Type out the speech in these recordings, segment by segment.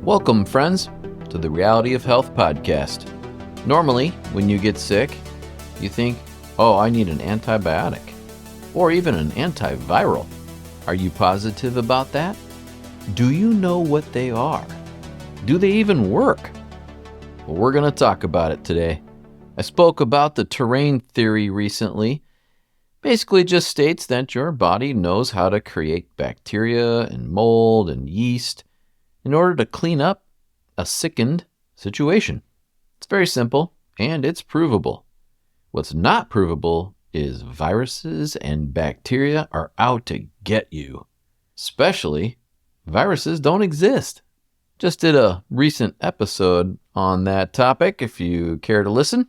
Welcome, friends, to the Reality of Health podcast. Normally, when you get sick, you think, oh, I need an antibiotic, or even an antiviral. Are you positive about that? Do you know what they are? Do they even work? Well, we're going to talk about it today. I spoke about the terrain theory recently. Basically just states that your body knows how to create bacteria and mold and yeast in order to clean up a sickened situation. It's very simple, and it's provable. What's not provable is viruses and bacteria are out to get you. Especially, viruses don't exist. Just did a recent episode on that topic if you care to listen.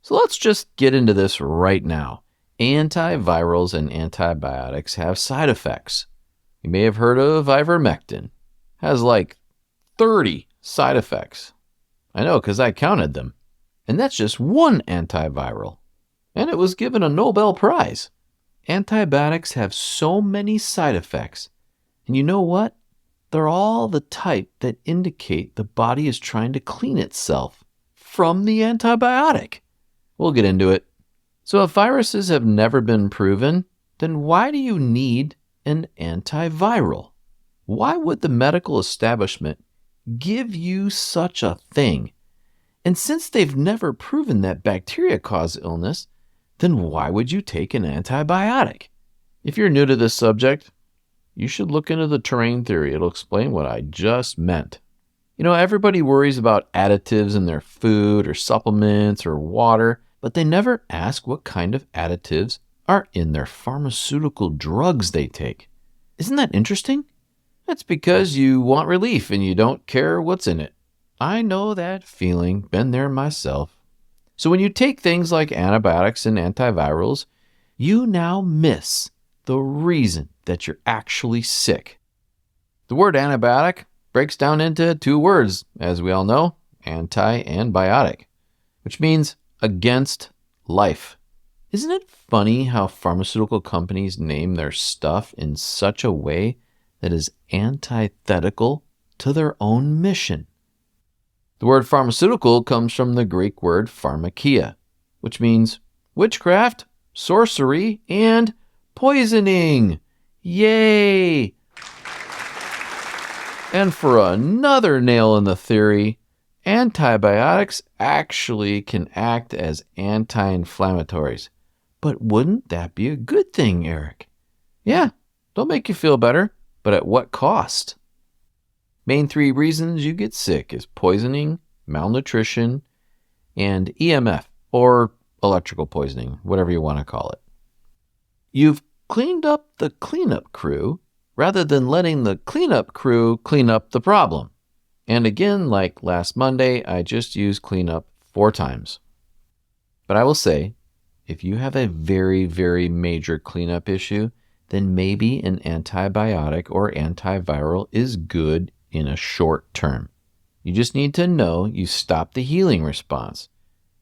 So let's just get into this right now. Antivirals and antibiotics have side effects. You may have heard of ivermectin. Has like 30 side effects. I know because I counted them. And that's just one antiviral. And it was given a Nobel Prize. Antibiotics have so many side effects. And you know what? They're all the type that indicate the body is trying to clean itself from the antibiotic. We'll get into it. So if viruses have never been proven, then why do you need an antiviral? Why would the medical establishment give you such a thing? And since they've never proven that bacteria cause illness, then why would you take an antibiotic? If you're new to this subject, you should look into the terrain theory. It'll explain what I just meant. You know, everybody worries about additives in their food or supplements or water, but they never ask what kind of additives are in their pharmaceutical drugs they take. Isn't that interesting? That's because you want relief and you don't care what's in it. I know that feeling, been there myself. So when you take things like antibiotics and antivirals, you now miss the reason that you're actually sick. The word antibiotic breaks down into two words, as we all know, anti and biotic, which means against life. Isn't it funny how pharmaceutical companies name their stuff in such a way that is antithetical to their own mission? The word pharmaceutical comes from the Greek word pharmakia, which means witchcraft, sorcery, and poisoning. Yay! And for another nail in the theory, antibiotics actually can act as anti-inflammatories. But wouldn't that be a good thing, Eric? Yeah, they'll make you feel better. But at what cost? Main three reasons you get sick is poisoning, malnutrition, and EMF, or electrical poisoning, whatever you want to call it. You've cleaned up the cleanup crew rather than letting the cleanup crew clean up the problem. And again, like last Monday, I just used cleanup 4 times. But I will say, if you have a very, very major cleanup issue, then maybe an antibiotic or antiviral is good in a short term. You just need to know you stopped the healing response.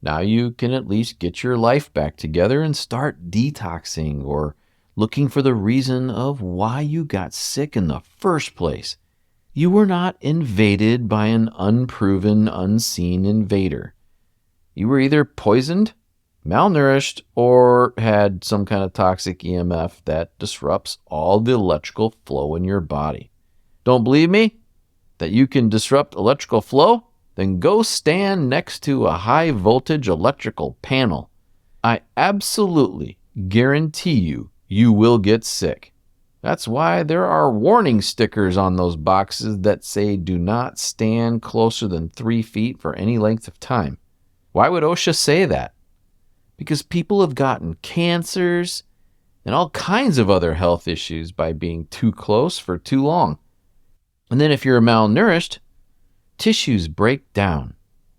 Now you can at least get your life back together and start detoxing or looking for the reason of why you got sick in the first place. You were not invaded by an unproven, unseen invader. You were either poisoned, malnourished, or had some kind of toxic EMF that disrupts all the electrical flow in your body. Don't believe me? That you can disrupt electrical flow? Then go stand next to a high voltage electrical panel. I absolutely guarantee you will get sick. That's why there are warning stickers on those boxes that say do not stand closer than 3 feet for any length of time. Why would OSHA say that? Because people have gotten cancers and all kinds of other health issues by being too close for too long. And then if you're malnourished, tissues break down,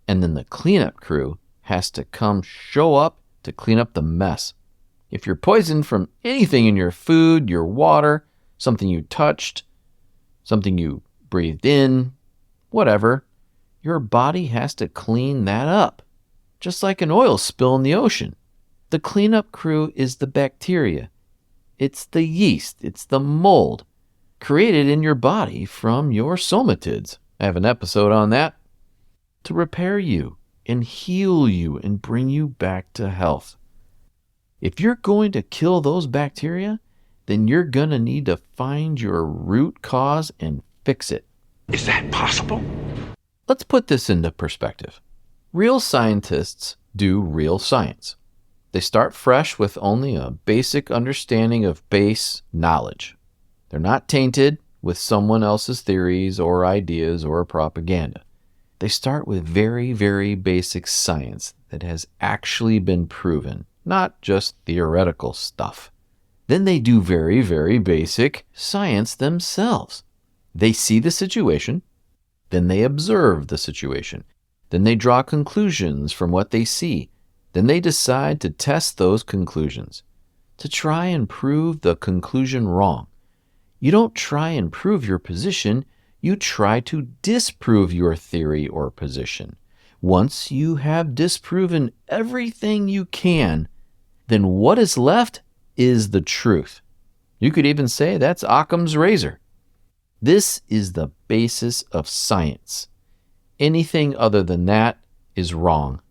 and then the cleanup crew has to come show up to clean up the mess. If you're poisoned from anything in your food, your water, something you touched, something you breathed in, whatever, your body has to clean that up, just like an oil spill in the ocean. The cleanup crew is the bacteria. It's the yeast. It's the mold. created in your body from your somatids. I have an episode on that to repair you and heal you and bring you back to health. If you're going to kill those bacteria, then you're going to need to find your root cause and fix it. Is that possible? Let's put this into perspective. Real scientists do real science. They start fresh with only a basic understanding of base knowledge. They're not tainted with someone else's theories or ideas or propaganda. They start with very, very basic science that has actually been proven, not just theoretical stuff. Then they do very, very basic science themselves. They see the situation, then they observe the situation, then they draw conclusions from what they see, then they decide to test those conclusions, to try and prove the conclusion wrong. You don't try and prove your position, you try to disprove your theory or position. Once you have disproven everything you can, then what is left is the truth. You could even say that's Occam's razor. This is the basis of science. Anything other than that is wrong.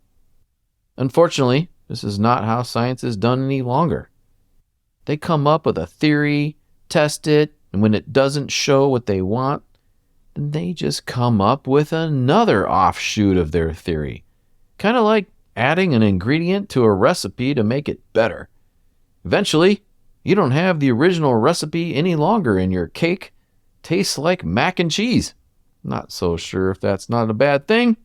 Unfortunately, this is not how science is done any longer. They come up with a theory, test it, and when it doesn't show what they want, then they just come up with another offshoot of their theory. Kind of like adding an ingredient to a recipe to make it better. Eventually, you don't have the original recipe any longer and your cake tastes like mac and cheese. Not so sure if that's not a bad thing.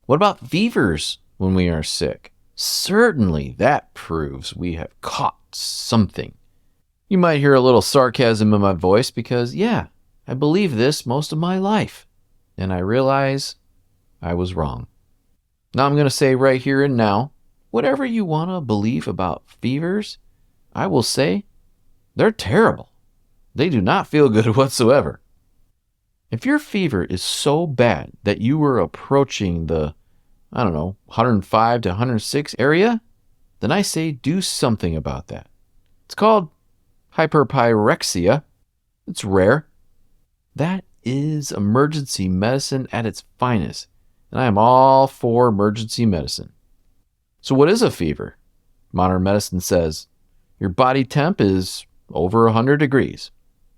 What about fevers when we are sick? Certainly that proves we have caught something. You might hear a little sarcasm in my voice because, yeah, I believe this most of my life. And I realize I was wrong. Now I'm going to say right here and now, whatever you want to believe about fevers, I will say they're terrible. They do not feel good whatsoever. If your fever is so bad that you were approaching the, 105 to 106 area, then I say do something about that. It's called hyperpyrexia. It's rare. That is emergency medicine at its finest, and I am all for emergency medicine. So what is a fever? Modern medicine says your body temp is over 100 degrees.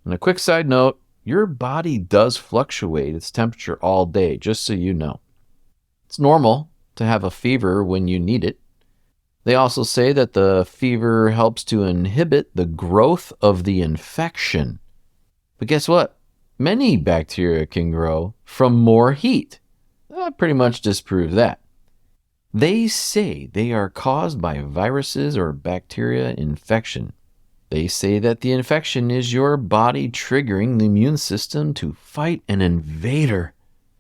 And a quick side note, your body does fluctuate its temperature all day, just so you know. It's normal to have a fever when you need it. They also say that the fever helps to inhibit the growth of the infection. But guess what? Many bacteria can grow from more heat. I pretty much disprove that. They say they are caused by viruses or bacteria infection. They say that the infection is your body triggering the immune system to fight an invader.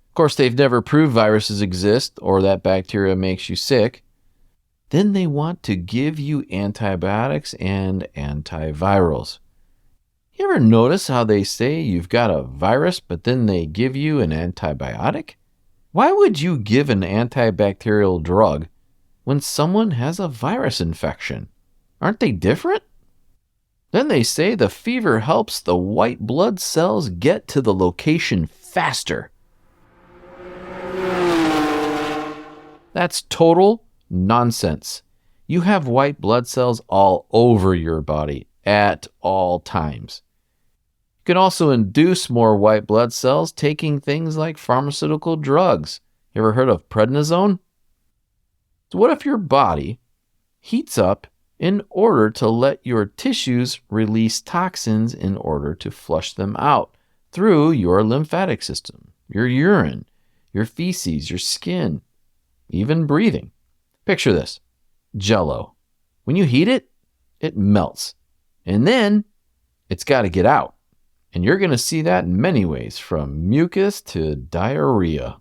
Of course, they've never proved viruses exist or that bacteria makes you sick. Then they want to give you antibiotics and antivirals. You ever notice how they say you've got a virus, but then they give you an antibiotic? Why would you give an antibacterial drug when someone has a virus infection? Aren't they different? Then they say the fever helps the white blood cells get to the location faster. That's total nonsense. You have white blood cells all over your body at all times. You can also induce more white blood cells taking things like pharmaceutical drugs. You ever heard of prednisone? So what if your body heats up in order to let your tissues release toxins in order to flush them out through your lymphatic system, your urine, your feces, your skin, even breathing? Picture this. Jell-O. When you heat it, it melts. And then it's got to get out. And you're going to see that in many ways, from mucus to diarrhea.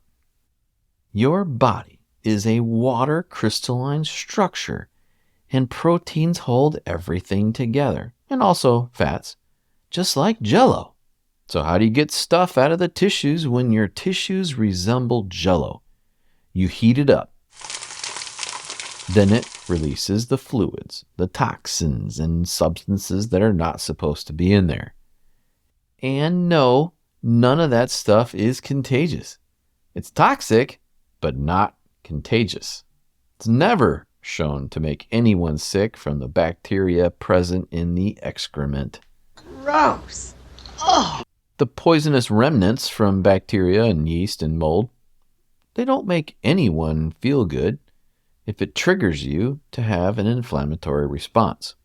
Your body is a water crystalline structure, and proteins hold everything together, and also fats, just like Jell-O. So how do you get stuff out of the tissues when your tissues resemble Jell-O? You heat it up. Then it releases the fluids, the toxins, and substances that are not supposed to be in there. And no, none of that stuff is contagious. It's toxic, but not contagious. It's never shown to make anyone sick from the bacteria present in the excrement. Gross. Oh. The poisonous remnants from bacteria and yeast and mold, they don't make anyone feel good if it triggers you to have an inflammatory response.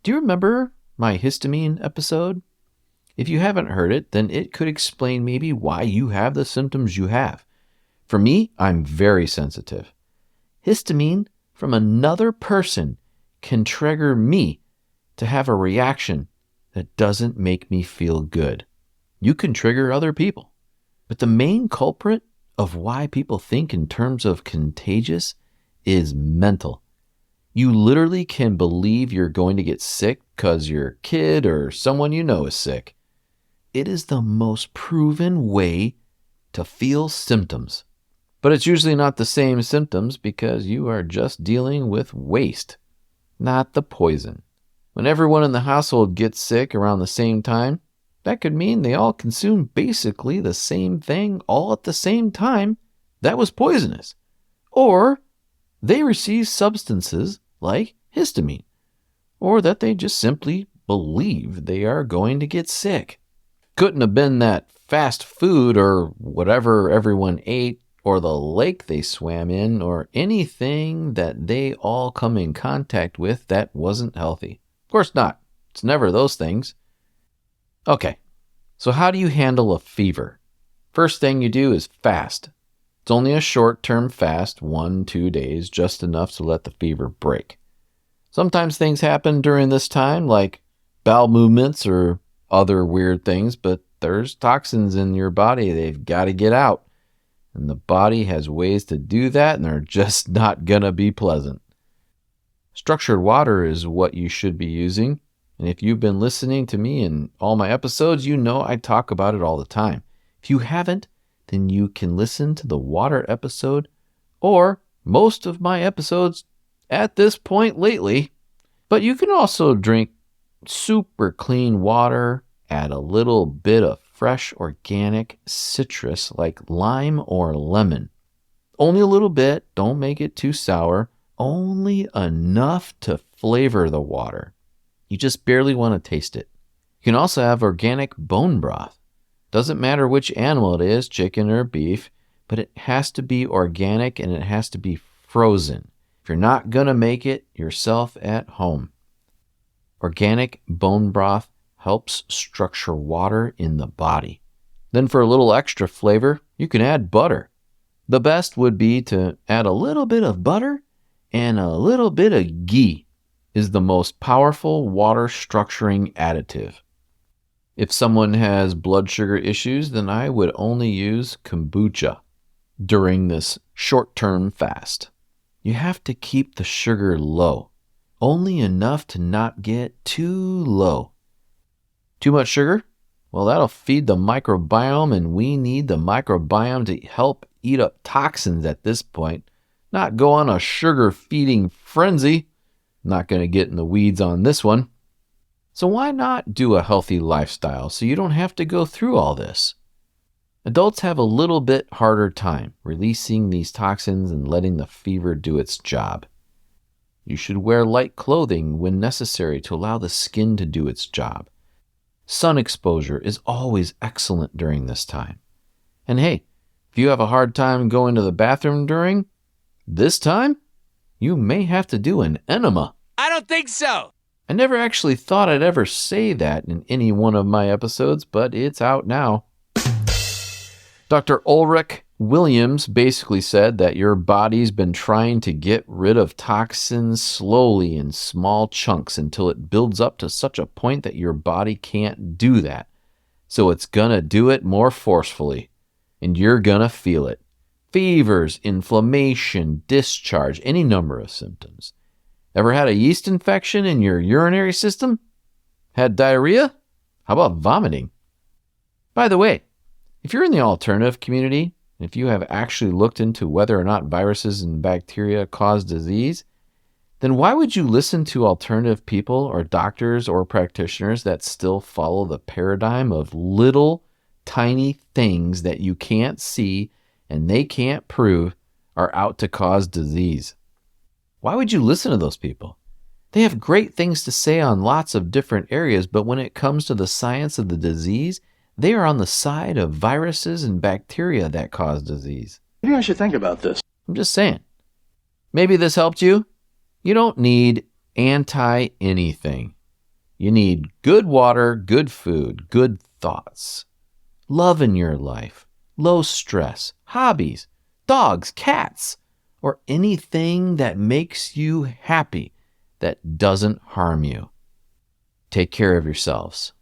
Do you remember my histamine episode? If you haven't heard it, then it could explain maybe why you have the symptoms you have. For me, I'm very sensitive. Histamine from another person can trigger me to have a reaction that doesn't make me feel good. You can trigger other people. But the main culprit of why people think in terms of contagious is mental. You literally can believe you're going to get sick because your kid or someone you know is sick. It is the most proven way to feel symptoms. But it's usually not the same symptoms because you are just dealing with waste, not the poison. When everyone in the household gets sick around the same time, that could mean they all consume basically the same thing all at the same time that was poisonous. Or they receive substances like histamine, or that they just simply believe they are going to get sick. Couldn't have been that fast food or whatever everyone ate, or the lake they swam in, or anything that they all come in contact with that wasn't healthy. Of course not. It's never those things. Okay, so how do you handle a fever? First thing you do is fast. It's only a short-term fast, 1-2 days, just enough to let the fever break. Sometimes things happen during this time, like bowel movements or other weird things, but there's toxins in your body they've got to get out. And the body has ways to do that, and they're just not going to be pleasant. Structured water is what you should be using. And if you've been listening to me in all my episodes, you know I talk about it all the time. If you haven't, then you can listen to the water episode or most of my episodes at this point lately. But you can also drink super clean water, add a little bit of fresh organic citrus like lime or lemon. Only a little bit, don't make it too sour, only enough to flavor the water. You just barely want to taste it. You can also have organic bone broth. Doesn't matter which animal it is, chicken or beef, but it has to be organic and it has to be frozen. If you're not going to make it yourself at home. Organic bone broth helps structure water in the body. Then for a little extra flavor, you can add butter. The best would be to add a little bit of butter and a little bit of ghee is the most powerful water structuring additive. If someone has blood sugar issues, then I would only use kombucha during this short-term fast. You have to keep the sugar low, only enough to not get too low. Too much sugar? Well, that'll feed the microbiome, and we need the microbiome to help eat up toxins at this point, not go on a sugar-feeding frenzy. Not going to get in the weeds on this one. So why not do a healthy lifestyle so you don't have to go through all this? Adults have a little bit harder time releasing these toxins and letting the fever do its job. You should wear light clothing when necessary to allow the skin to do its job. Sun exposure is always excellent during this time. And hey, if you have a hard time going to the bathroom during this time, you may have to do an enema. I don't think so. I never actually thought I'd ever say that in any one of my episodes, but it's out now. Dr. Ulrich Williams basically said that your body's been trying to get rid of toxins slowly in small chunks until it builds up to such a point that your body can't do that. So it's gonna do it more forcefully, and you're gonna feel it. Fevers, inflammation, discharge, any number of symptoms. Ever had a yeast infection in your urinary system? Had diarrhea? How about vomiting? By the way, if you're in the alternative community, if you have actually looked into whether or not viruses and bacteria cause disease, then why would you listen to alternative people or doctors or practitioners that still follow the paradigm of little tiny things that you can't see and they can't prove are out to cause disease? Why would you listen to those people? They have great things to say on lots of different areas, but when it comes to the science of the disease, they are on the side of viruses and bacteria that cause disease. Maybe I should think about this. I'm just saying. Maybe this helped you. You don't need anti-anything. You need good water, good food, good thoughts, love in your life, low stress, hobbies, dogs, cats, or anything that makes you happy that doesn't harm you. Take care of yourselves.